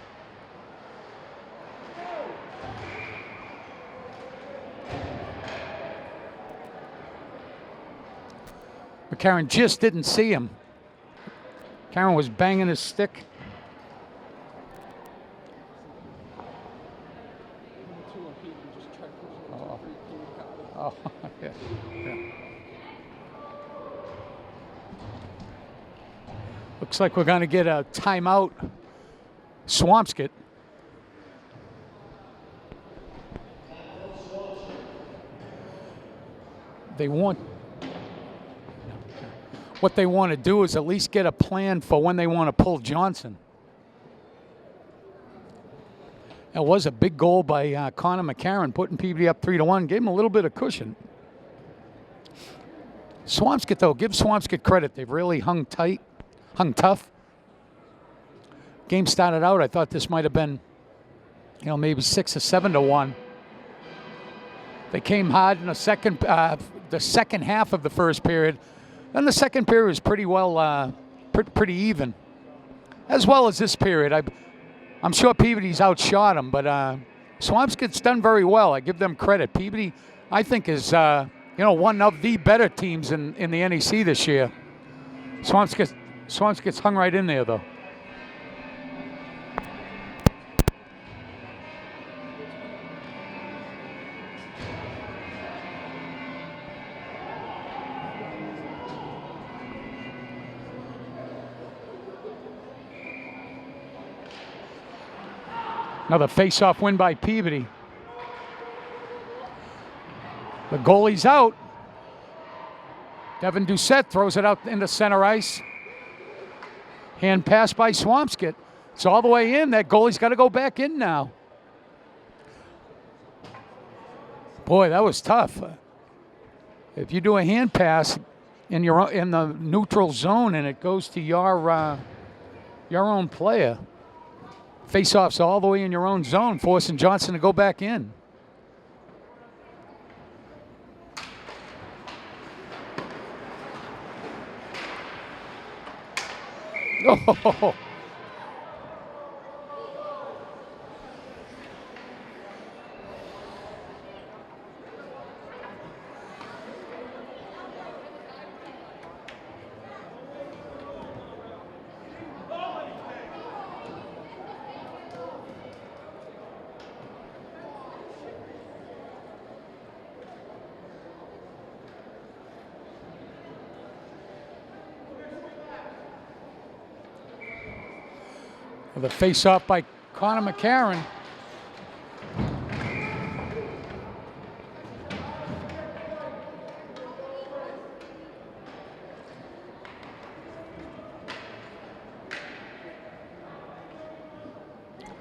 McCarron just didn't see him. McCarron was banging his stick. Oh, yeah. Looks like we're going to get a timeout. Swampscott. What they want to do is at least get a plan for when they want to pull Johnson. That was a big goal by Connor McCarron, putting Peabody up 3-1. Gave him a little bit of cushion. Swampscott, though, give Swampscott credit. They've really hung tough. Game started out, I thought this might have been, maybe 6 or 7-1. They came hard in the second half of the first period. Then the second period was pretty well, pretty even, as well as this period. I'm sure Peabody's outshot them, but Swampscott's done very well. I give them credit. Peabody, I think, is one of the better teams in the NEC this year. Swampscott's hung right in there, though. Another face-off win by Peabody. The goalie's out. Devin Doucette throws it out into center ice. Hand pass by Swampscott. It's all the way in. That goalie's got to go back in now. Boy, that was tough. If you do a hand pass in the neutral zone and it goes to your own player, face-offs all the way in your own zone, forcing Johnson to go back in. Oh. The face-off by Connor McCarron.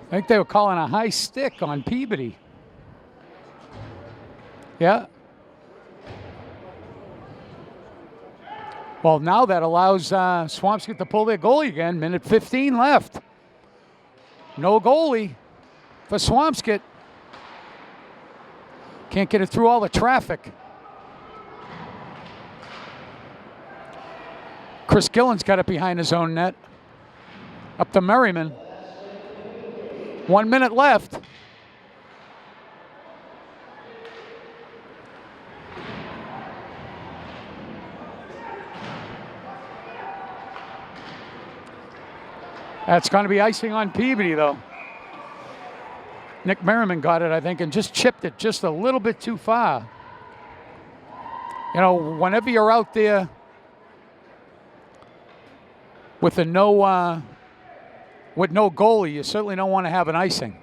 I think they were calling a high stick on Peabody. Yeah. Well, now that allows Swampscott to pull their goalie again. Minute 15 left. No goalie for Swampscott. Can't get it through all the traffic. Chris Gillen's got it behind his own net. Up to Merriman. 1 minute left. That's going to be icing on Peabody, though. Nick Merriman got it, I think, and just chipped it just a little bit too far. Whenever you're out there with no goalie, you certainly don't want to have an icing.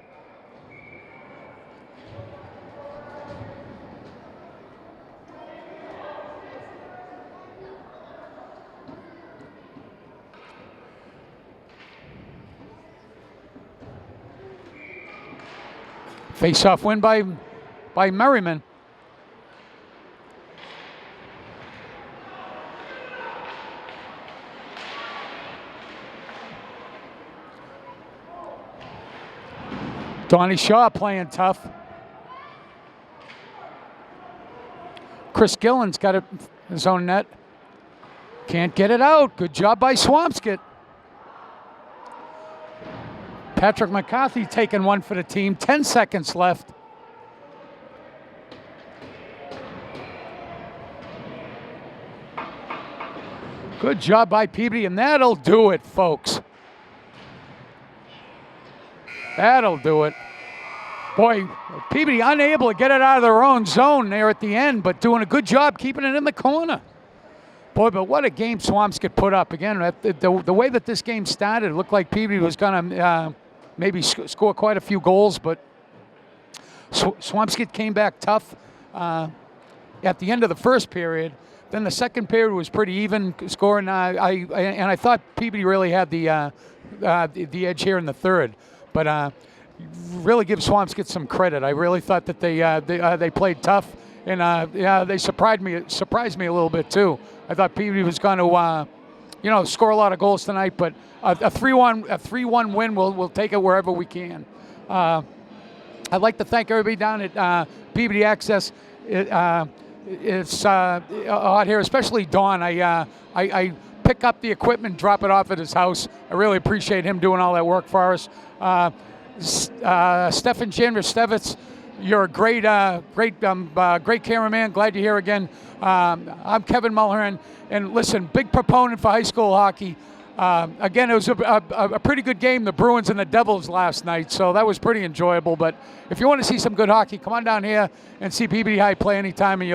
Face-off win by Merriman. Donnie Shaw playing tough. Chris Gillen's got it in his own net. Can't get it out. Good job by Swampscott. Patrick McCarthy taking one for the team. 10 seconds left. Good job by Peabody, and that'll do it, folks. That'll do it. Boy, Peabody unable to get it out of their own zone there at the end, but doing a good job keeping it in the corner. Boy, but what a game Swampscott put up. Again, the way that this game started, it looked like Peabody was going to maybe score quite a few goals, but Swampscott came back tough at the end of the first period. Then the second period was pretty even scoring. I thought Peabody really had the edge here in the third, but really give Swampscott some credit. I really thought that they played tough, and they surprised me a little bit too. I thought Peabody was going to, score a lot of goals tonight, but a 3-1 win, we'll take it wherever we can. I'd like to thank everybody down at Peabody Access. It's out here, especially Don. I pick up the equipment, drop it off at his house. I really appreciate him doing all that work for us. Stefan Chandra-Stevitz, you're a great cameraman. Glad you're here again. I'm Kevin Mulhern, and listen, big proponent for high school hockey. Again, it was a pretty good game, the Bruins and the Devils last night, so that was pretty enjoyable. But if you want to see some good hockey, come on down here and see Peabody High play anytime, and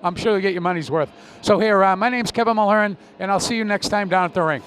I'm sure you'll get your money's worth. So here, my name's Kevin Mulhern, and I'll see you next time down at the rink.